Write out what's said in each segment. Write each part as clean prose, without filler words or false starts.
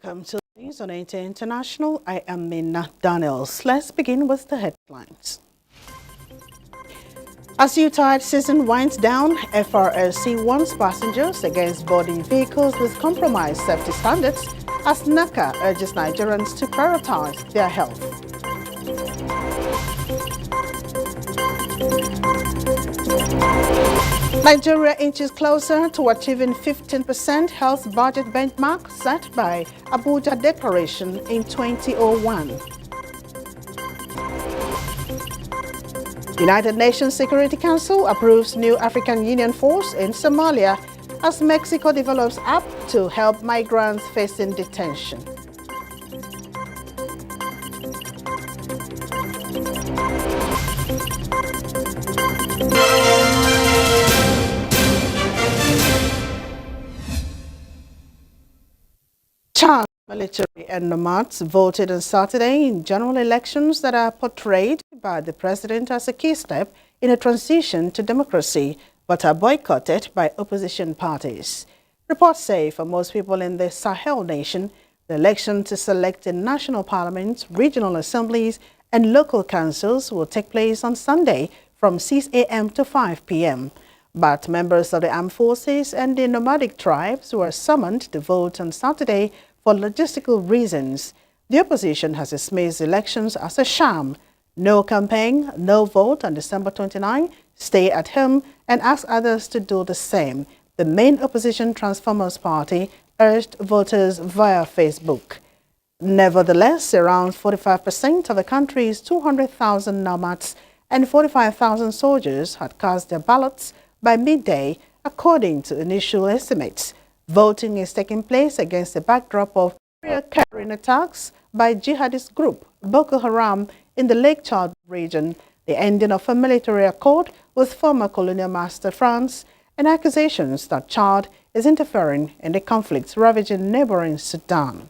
Welcome to the news on NTA International. I am Minna Daniels. Let's begin with the headlines. As U-Tide season winds down, FRSC warns passengers against boarding vehicles with compromised safety standards as NACA urges Nigerians to prioritize their health. Nigeria inches closer to achieving 15% health budget benchmark set by Abuja Declaration in 2001. United Nations Security Council approves new African Union force in Somalia as Mexico develops app to help migrants facing detention. Chad military and nomads voted on Saturday in general elections that are portrayed by the president as a key step in a transition to democracy, but are boycotted by opposition parties. Reports say for most people in the Sahel nation, the election to select a national parliament, regional assemblies, and local councils will take place on Sunday from 6 a.m. to 5 p.m. But members of the armed forces and the nomadic tribes were summoned to vote on Saturday for logistical reasons. The opposition has dismissed elections as a sham. No campaign, no vote on December 29, stay at home, and asked others to do the same. The main opposition Transformers Party urged voters via Facebook. Nevertheless, around 45% of the country's 200,000 nomads and 45,000 soldiers had cast their ballots by midday, according to initial estimates. Voting is taking place against the backdrop of carrying attacks by jihadist group Boko Haram in the Lake Chad region, the ending of a military accord with former colonial master France, and accusations that Chad is interfering in the conflicts ravaging neighboring Sudan.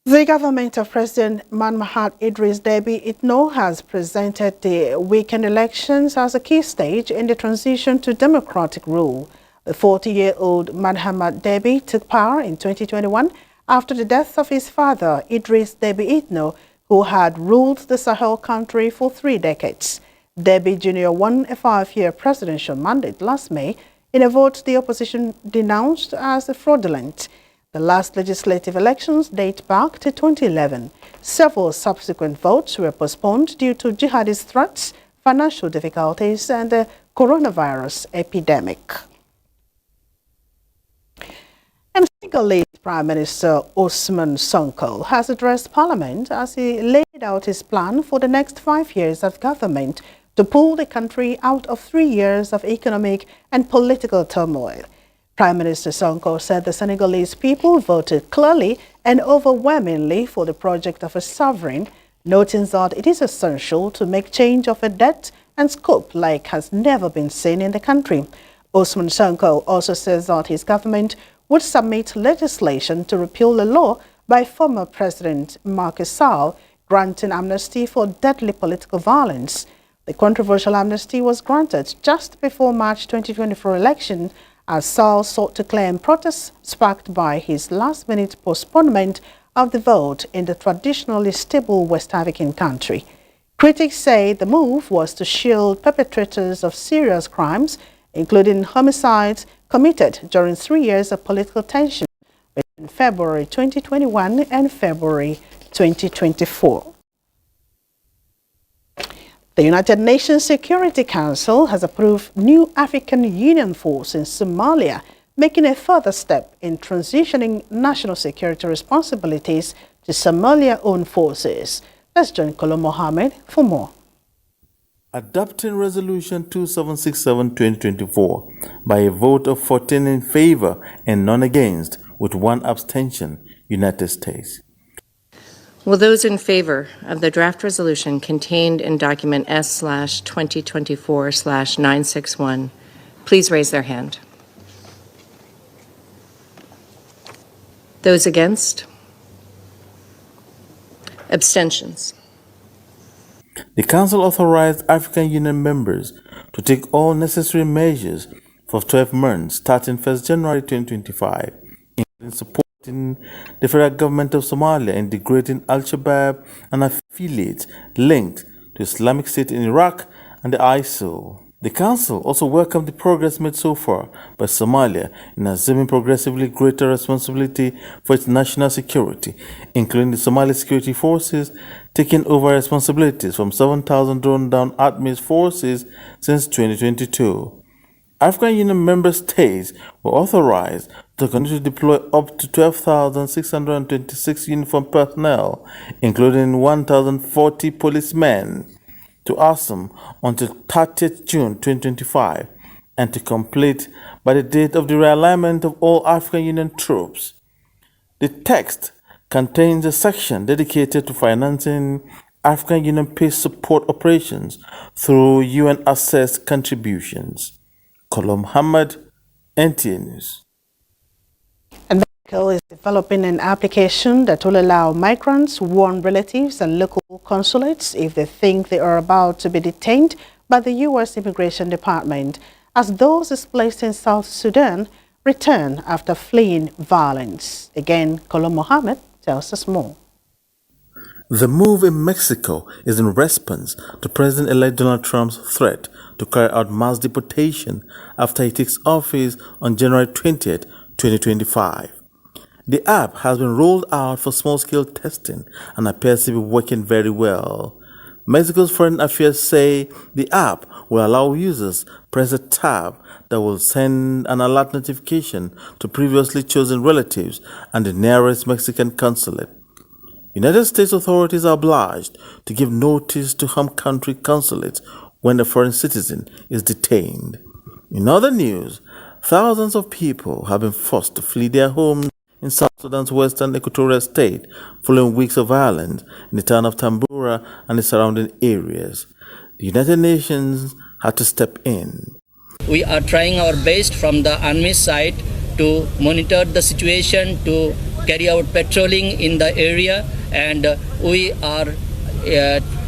The government of President Mahamat Idris Deby Itno has presented the weekend elections as a key stage in the transition to democratic rule. The 40-year-old Mahamat Deby took power in 2021 after the death of his father, Idris Deby Itno, who had ruled the Sahel country for 3 decades. Deby Jr. won a 5-year presidential mandate last May in a vote the opposition denounced as fraudulent. The last legislative elections date back to 2011. Several subsequent votes were postponed due to jihadist threats, financial difficulties, and the coronavirus epidemic. And Senegalese Prime Minister Ousmane Sonko has addressed Parliament as he laid out his plan for the next 5 years of government to pull the country out of 3 years of economic and political turmoil. Prime Minister Sonko said the Senegalese people voted clearly and overwhelmingly for the project of a sovereign, noting that it is essential to make change of a depth and scope like has never been seen in the country. Ousmane Sonko also says that his government would submit legislation to repeal a law by former President Macky Sall granting amnesty for deadly political violence. The controversial amnesty was granted just before March 2024 election as Sall sought to claim protests sparked by his last-minute postponement of the vote in the traditionally stable West African country. Critics say the move was to shield perpetrators of serious crimes, including homicides committed during 3 years of political tension between February 2021 and February 2024. The United Nations Security Council has approved new African Union force in Somalia, making a further step in transitioning national security responsibilities to Somalia-owned forces. Let's join Kolo Mohammed for more. Adopting Resolution 2767-2024 by a vote of 14 in favor and none against, with 1 abstention, United States. Will those in favor of the draft resolution contained in document S/2024/961 please raise their hand? Those against? Abstentions? The Council authorized African Union members to take all necessary measures for 12 months starting 1st January 2025, in supporting the federal government of Somalia in degrading Al-Shabaab and affiliates linked to Islamic State in Iraq and the ISIL. The Council also welcomed the progress made so far by Somalia in assuming progressively greater responsibility for its national security, including the Somali Security Forces taking over responsibilities from 7,000 drawn-down ATMIS forces since 2022. African Union member states were authorized to continue to deploy up to 12,626 uniformed personnel, including 1,040 policemen, to ASUM until 30th June 2025 and to complete by the date of the realignment of all African Union troops. The text contains a section dedicated to financing African Union peace support operations through UN-assessed contributions. Kolom Muhammad, NTA News. And Mexico is developing an application that will allow migrants warn relatives and local consulates if they think they are about to be detained by the U.S. Immigration Department, as those displaced in South Sudan return after fleeing violence. Again, Kolom Mohammed tells us more. The move in Mexico is in response to President-elect Donald Trump's threat to carry out mass deportation after he takes office on January 20th, 2025. The app has been rolled out for small-scale testing and appears to be working very well. Mexico's Foreign Affairs say the app will allow users press a tab that will send an alert notification to previously chosen relatives and the nearest Mexican consulate. United States authorities are obliged to give notice to home country consulates when a foreign citizen is detained. In other news, thousands of people have been forced to flee their homes in South Sudan's western equatorial state following weeks of violence in the town of Tambura and the surrounding areas. The United Nations had to step in. We are trying our best from the army side to monitor the situation, to carry out patrolling in the area, and we are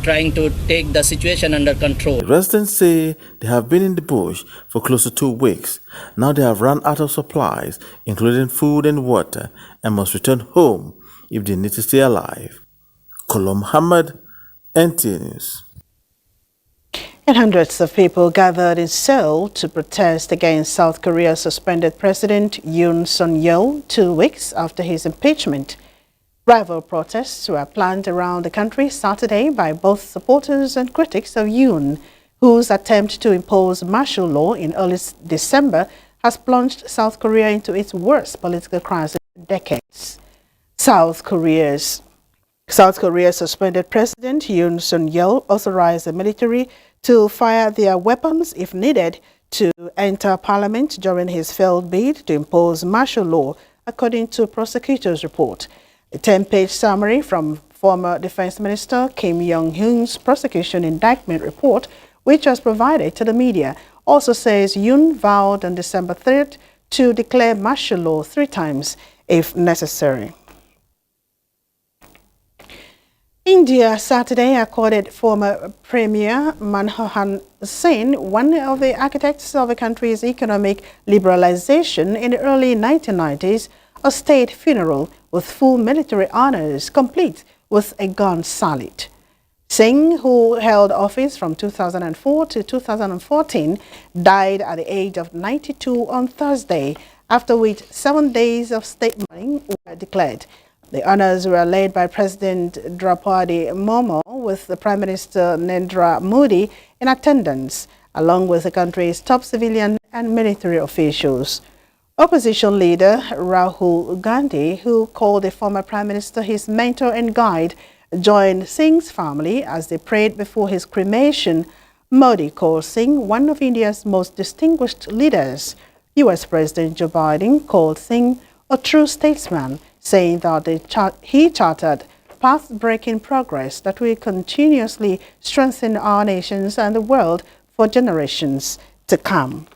trying to take the situation under control. Residents say they have been in the bush for close to 2 weeks. Now they have run out of supplies, including food and water, and must return home if they need to stay alive. Kolom Muhammad, NTA News. And hundreds of people gathered in Seoul to protest against South Korea's suspended President Yoon Suk-yeol 2 weeks after his impeachment. Rival protests were planned around the country Saturday by both supporters and critics of Yoon, whose attempt to impose martial law in early December has plunged South Korea into its worst political crisis in decades. South Korea's suspended President Yoon Suk-yeol authorized the military to fire their weapons if needed to enter parliament during his failed bid to impose martial law, according to prosecutors' report. A 10-page summary from former Defense Minister Kim Yong-hyun's prosecution indictment report, which was provided to the media, also says Yoon vowed on December 3rd to declare martial law 3 times if necessary. India Saturday accorded former Premier Manmohan Singh, one of the architects of the country's economic liberalization in the early 1990s, a state funeral with full military honors, complete with a gun salute. Singh, who held office from 2004 to 2014, died at the age of 92 on Thursday, after which 7 days of state mourning were declared. The honors were led by President Draupadi Murmu, with the Prime Minister Narendra Modi in attendance, along with the country's top civilian and military officials. Opposition leader Rahul Gandhi, who called the former Prime Minister his mentor and guide, joined Singh's family as they prayed before his cremation. Modi called Singh one of India's most distinguished leaders. U.S. President Joe Biden called Singh a true statesman, saying that he chartered path-breaking progress that will continuously strengthen our nations and the world for generations to come.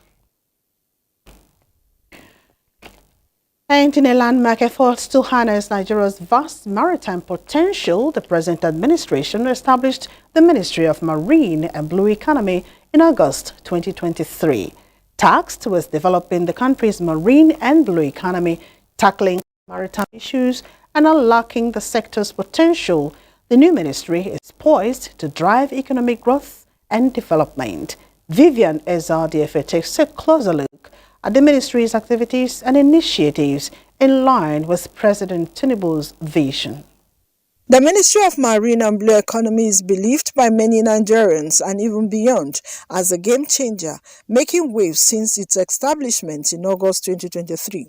And in a landmark effort to harness Nigeria's vast maritime potential, the present administration established the Ministry of Marine and Blue Economy in August 2023. Tasked with developing the country's marine and blue economy, Tackling maritime issues and unlocking the sector's potential, the new ministry is poised to drive economic growth and development. Vivian SRDFA takes a closer look at the ministry's activities and initiatives in line with President Tinubu's vision. The Ministry of Marine and Blue Economy is believed by many Nigerians and even beyond as a game changer, making waves since its establishment in August 2023.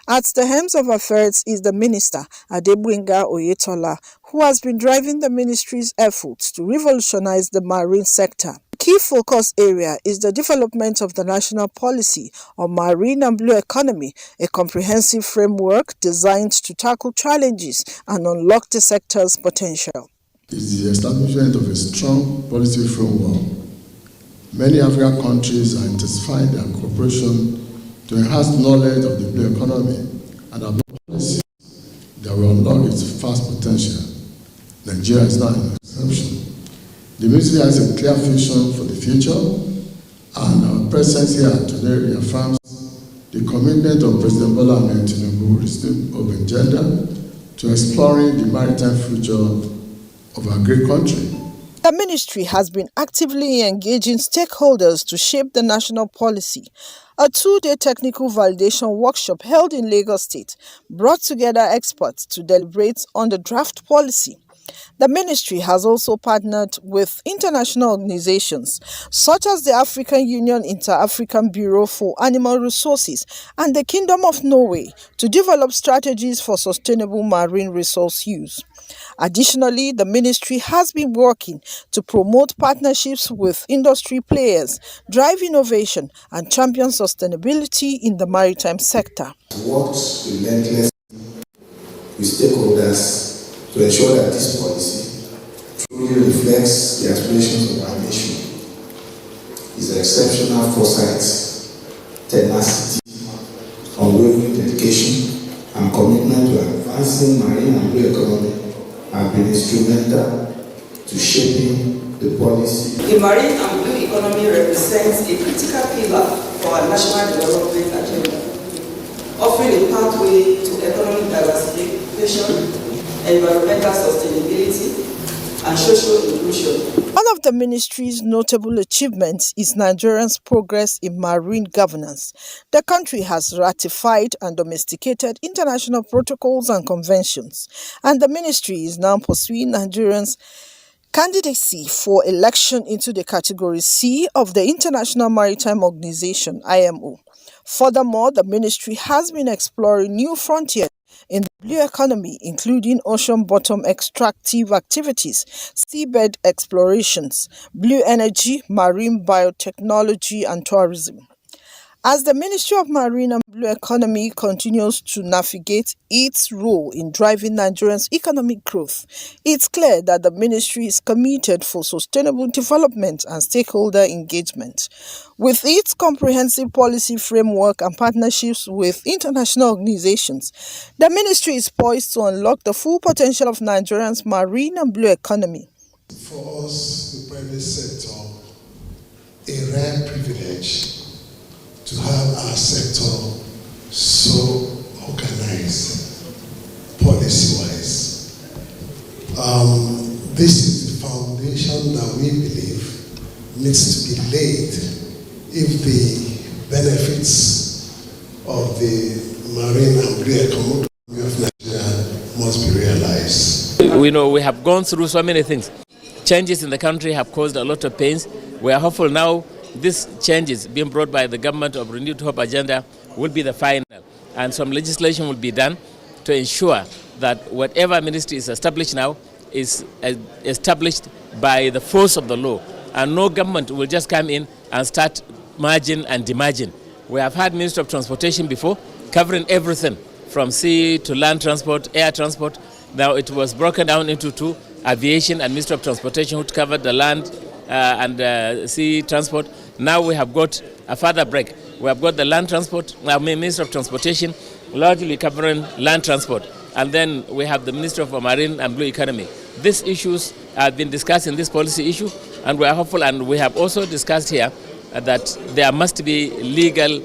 At the helm of affairs is the Minister, Adegbenga Oyetola, who has been driving the ministry's efforts to revolutionize the marine sector. The key focus area is the development of the national policy on marine and blue economy, a comprehensive framework designed to tackle challenges and unlock the sector's potential. It is the establishment of a strong policy framework. Many African countries are intensifying their cooperation to enhance knowledge of the blue economy and adopt policies that will unlock its vast potential. Nigeria is not an exception. The ministry has a clear vision for the future, and our presence here today reaffirms the commitment of President Bola Ahmed Tinubu's open agenda to exploring the maritime future of our great country. The ministry has been actively engaging stakeholders to shape the national policy. A 2-day technical validation workshop held in Lagos State brought together experts to deliberate on the draft policy. The ministry has also partnered with international organizations such as the African Union Inter-African Bureau for Animal Resources and the Kingdom of Norway to develop strategies for sustainable marine resource use. Additionally, the ministry has been working to promote partnerships with industry players, drive innovation, and champion sustainability in the maritime sector. Worked relentlessly with stakeholders to ensure that this policy truly reflects the aspirations of our nation. His exceptional foresight, tenacity, unwavering dedication, and commitment to advancing marine and blue economy have been instrumental to shaping the policy. The marine and blue economy represents a critical pillar for our national development agenda, offering a pathway to economic diversification, environmental sustainability, and social inclusion. One of the ministry's notable achievements is Nigeria's progress in marine governance. The country has ratified and domesticated international protocols and conventions, and the ministry is now pursuing Nigerians' candidacy for election into the Category C of the International Maritime Organization, IMO. Furthermore, the ministry has been exploring new frontiers in the blue economy, including ocean bottom extractive activities, seabed explorations, blue energy, marine biotechnology, and tourism. As the Ministry of Marine and Blue Economy continues to navigate its role in driving Nigeria's economic growth, it's clear that the ministry is committed for sustainable development and stakeholder engagement. With its comprehensive policy framework and partnerships with international organizations, the ministry is poised to unlock the full potential of Nigeria's marine and blue economy. For us, the private sector, a rare privilege to have our sector so organized, policy-wise. This is the foundation that we believe needs to be laid if the benefits of the marine and blue economy of Nigeria must be realized. We know we have gone through so many things. Changes in the country have caused a lot of pains. We are hopeful now these changes being brought by the government of Renewed Hope agenda will be the final, and some legislation will be done to ensure that whatever ministry is established now is established by the force of the law, and no government will just come in and start merging and demerging. We have had Ministry of Transportation before, covering everything from sea to land transport, air transport. Now it was broken down into two, aviation and Ministry of Transportation, which covered the land and sea transport. Now we have got a further break. We have got the land transport, Ministry of Transportation, largely covering land transport. And then we have the Ministry of Marine and Blue Economy. These issues have been discussed in this policy issue, and we are hopeful, and we have also discussed here that there must be legal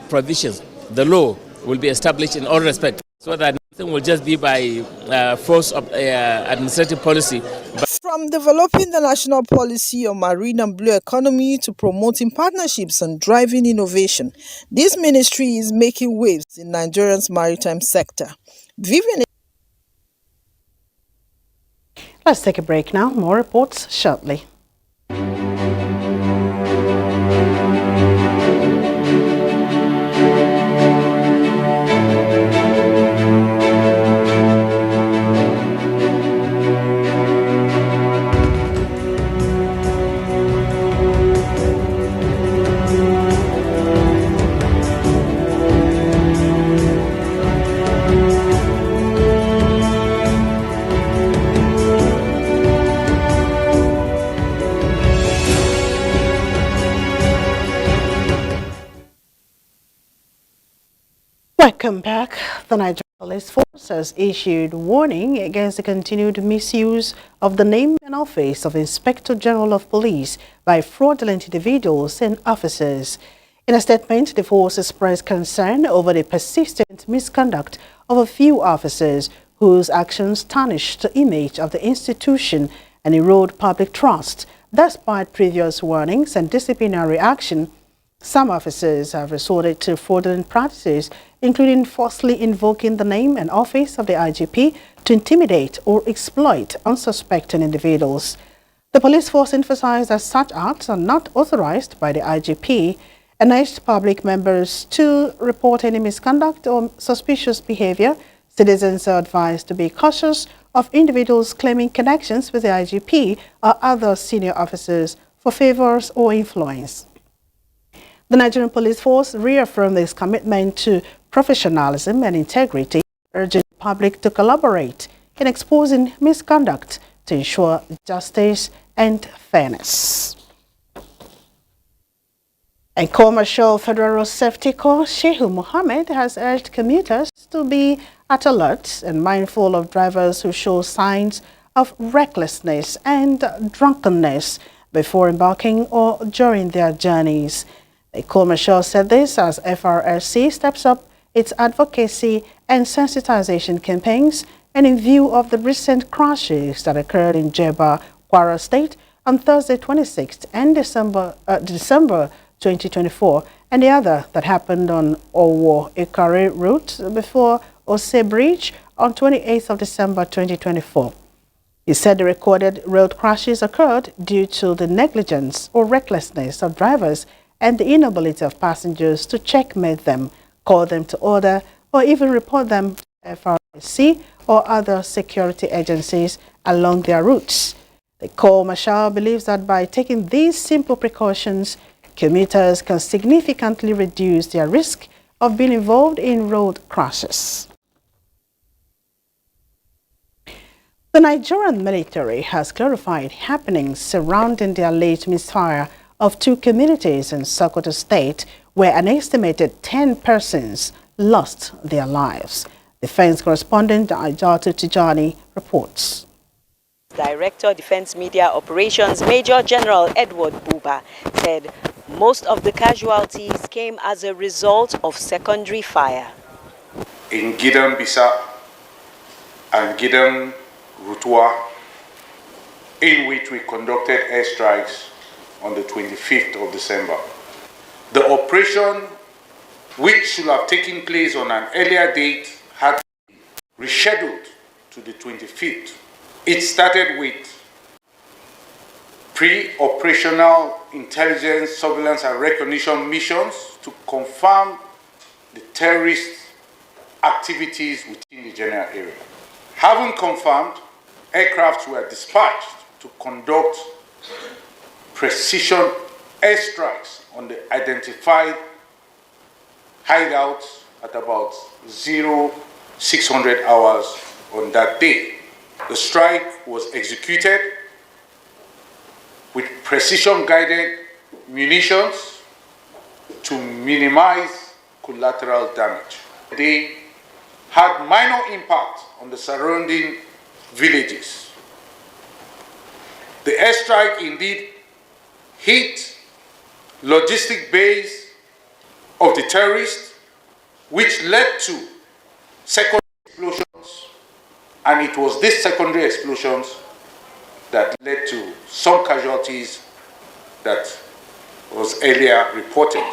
provisions. The law will be established in all respects, so that nothing will just be by force of administrative policy. From developing the national policy on marine and blue economy to promoting partnerships and driving innovation, this ministry is making waves in Nigeria's maritime sector. Vivian. Let's take a break now. More reports shortly. Welcome back. The Nigerian Police Force has issued warning against the continued misuse of the name and office of Inspector General of Police by fraudulent individuals and officers. In a statement, the force expressed concern over the persistent misconduct of a few officers whose actions tarnished the image of the institution and erode public trust. Despite previous warnings and disciplinary action, some officers have resorted to fraudulent practices, including falsely invoking the name and office of the IGP to intimidate or exploit unsuspecting individuals. The police force emphasized that such acts are not authorized by the IGP and urged public members to report any misconduct or suspicious behavior. Citizens are advised to be cautious of individuals claiming connections with the IGP or other senior officers for favors or influence. The Nigerian Police Force reaffirmed its commitment to professionalism and integrity, urging the public to collaborate in exposing misconduct to ensure justice and fairness. And Commercial Federal Safety Corps Shehu Mohammed has urged commuters to be at alert and mindful of drivers who show signs of recklessness and drunkenness before embarking or during their journeys. The Commercial said this as FRSC steps up its advocacy and sensitization campaigns and in view of the recent crashes that occurred in Jeba, Kwara State on Thursday 26th and December 2024 and the other that happened on Owo-Ikare route before Ose Bridge on 28th of December 2024. He said the recorded road crashes occurred due to the negligence or recklessness of drivers and the inability of passengers to checkmate them, call them to order, or even report them to FRSC or other security agencies along their routes. The Corps Marshal believes that by taking these simple precautions, commuters can significantly reduce their risk of being involved in road crashes. The Nigerian military has clarified happenings surrounding the alleged misfire of two communities in Sokoto State, where an estimated 10 persons lost their lives. Defense correspondent Aijatu Tijani reports. Director Defense Media Operations Major General Edward Buba said most of the casualties came as a result of secondary fire. In Gidan Bisa and Gidan Rutua, in which we conducted airstrikes on the 25th of December. The operation, which should have taken place on an earlier date, had been rescheduled to the 25th. It started with pre-operational intelligence, surveillance and recognition missions to confirm the terrorist activities within the general area. Having confirmed, aircrafts were dispatched to conduct precision airstrikes on the identified hideouts at about 0600 hours on that day. The strike was executed with precision-guided munitions to minimize collateral damage. They had minor impact on the surrounding villages. The airstrike indeed hit logistic base of the terrorists which led to secondary explosions. And it was these secondary explosions that led to some casualties that was earlier reported.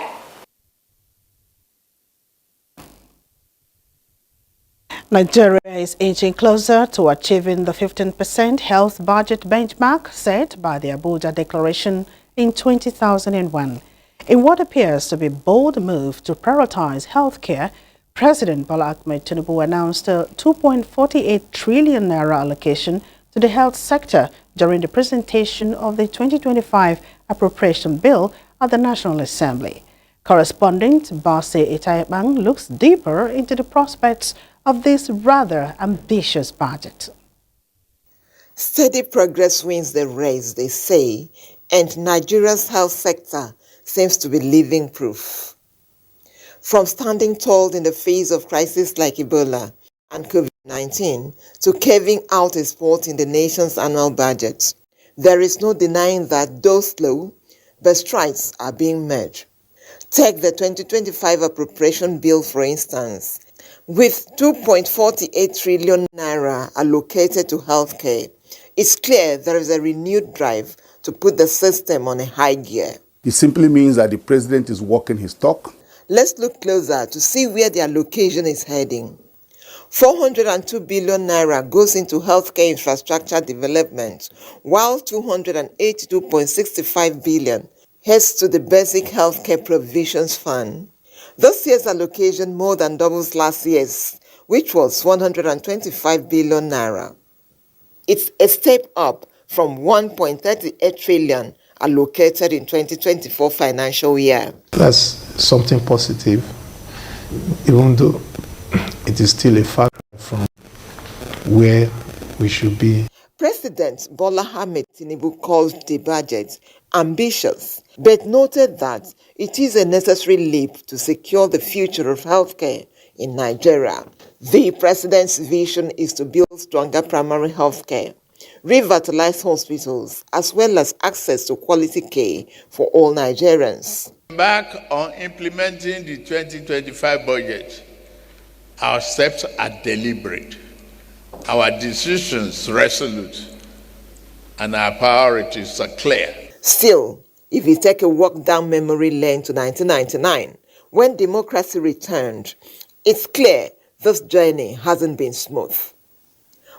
Nigeria is inching closer to achieving the 15% health budget benchmark set by the Abuja Declaration in 2001. In what appears to be a bold move to prioritize healthcare, President Bola Ahmed Tinubu announced a 2.48 trillion naira allocation to the health sector during the presentation of the 2025 appropriation bill at the National Assembly. Correspondent Base Itayebang looks deeper into the prospects of this rather ambitious budget. Steady progress wins the race, they say, and Nigeria's health sector seems to be living proof. From standing tall in the face of crises like Ebola and COVID-19 to carving out a spot in the nation's annual budget, there is no denying that though slow, but strides are being made. Take the 2025 appropriation bill, for instance. With 2.48 trillion naira allocated to healthcare, it's clear there is a renewed drive to put the system on a high gear. It simply means that the president is walking his talk. Let's look closer to see where the allocation is heading. 402 billion naira goes into healthcare infrastructure development, while 282.65 billion heads to the Basic Healthcare Provisions Fund. This year's allocation more than doubles last year's, which was 125 billion naira. It's a step up from 1.38 trillion allocated in 2024 financial year. That's something positive, even though it is still a far cry from where we should be. President Bola Ahmed Tinubu called the budget ambitious, but noted that it is a necessary leap to secure the future of healthcare in Nigeria. The president's vision is to build stronger primary healthcare, revitalize hospitals, as well as access to quality care for all Nigerians. Back on implementing the 2025 budget, our steps are deliberate, our decisions resolute, and our priorities are clear. Still, if you take a walk down memory lane to 1999, when democracy returned, it's clear this journey hasn't been smooth.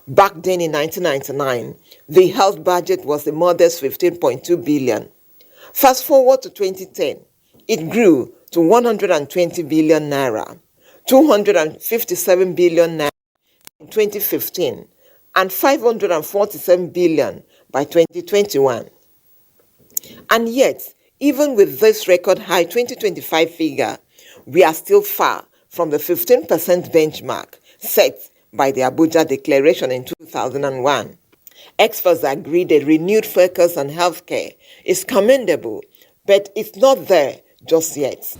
Back then in 1999, the health budget was a modest 15.2 billion. Fast forward to 2010, it grew to 120 billion naira, 257 billion naira in 2015, and 547 billion by 2021. And yet, even with this record high 2025 figure, we are still far from the 15% benchmark set by the Abuja Declaration in 2001. Experts agree the renewed focus on healthcare is commendable, but it's not there just yet.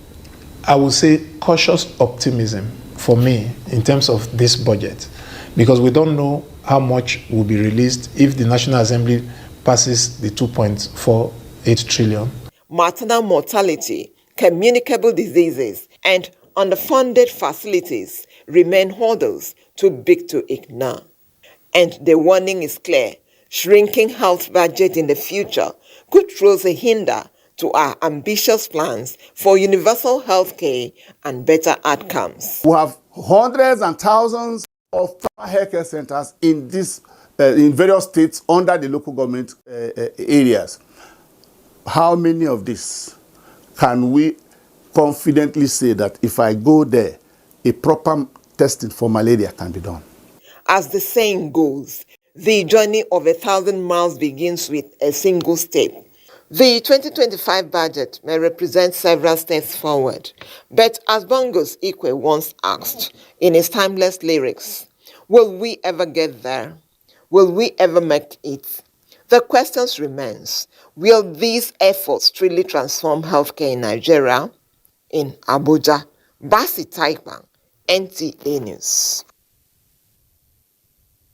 I would say cautious optimism for me in terms of this budget, because we don't know how much will be released if the National Assembly passes the 2.48 trillion. Maternal mortality, communicable diseases, and underfunded facilities remain hurdles too big to ignore. And the warning is clear: shrinking health budget in the future could throw a hinder to our ambitious plans for universal health care and better outcomes. We have hundreds and thousands of healthcare centers in various states under the local government areas. How many of these can we confidently say that if I go there, a proper testing for malaria can be done? As the saying goes, the journey of 1,000 miles begins with a single step. The 2025 budget may represent several steps forward, but as Bongos Ikwe once asked in his timeless lyrics, will we ever get there? Will we ever make it? The question remains, will these efforts truly transform healthcare in Nigeria? In Abuja, Basi Taipan, NTA News.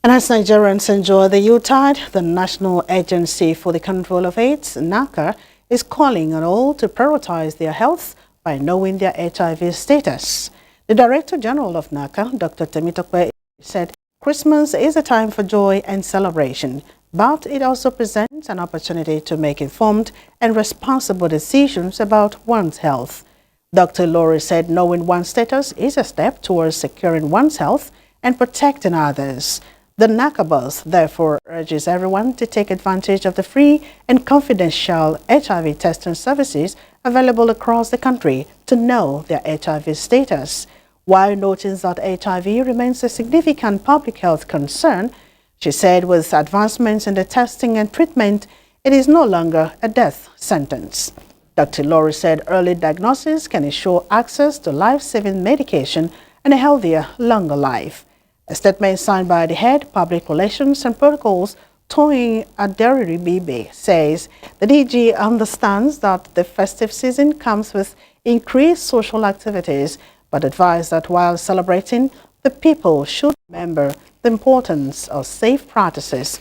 And as Nigerians enjoy the Yuletide, the National Agency for the Control of AIDS, NACA, is calling on all to prioritize their health by knowing their HIV status. The Director General of NACA, Dr. Temitope, said Christmas is a time for joy and celebration, but it also presents an opportunity to make informed and responsible decisions about one's health. Dr. Lori said knowing one's status is a step towards securing one's health and protecting others. The NACA boss therefore urges everyone to take advantage of the free and confidential HIV testing services available across the country to know their HIV status. While noting that HIV remains a significant public health concern, she said with advancements in the testing and treatment, it is no longer a death sentence. Dr. Lori said early diagnosis can ensure access to life-saving medication and a healthier, longer life. A statement signed by the head Public Relations and Protocols, Toyin Aderibibe, says the DG understands that the festive season comes with increased social activities, but advised that while celebrating, the people should remember the importance of safe practices.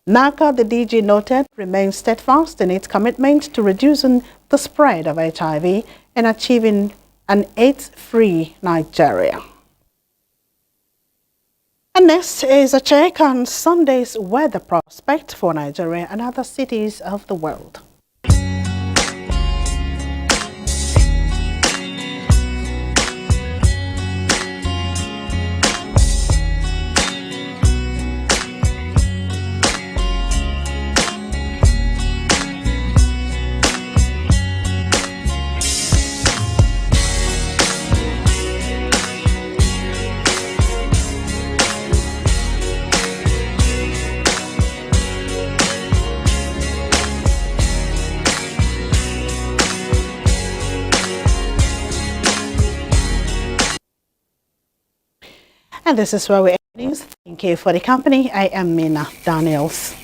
NACA, the DG noted, remains steadfast in its commitment to reducing the spread of HIV and achieving an AIDS-free Nigeria. And next is a check on Sunday's weather prospect for Nigeria and other cities of the world. And this is where we end news. Thank you for the company. I am Mina Daniels.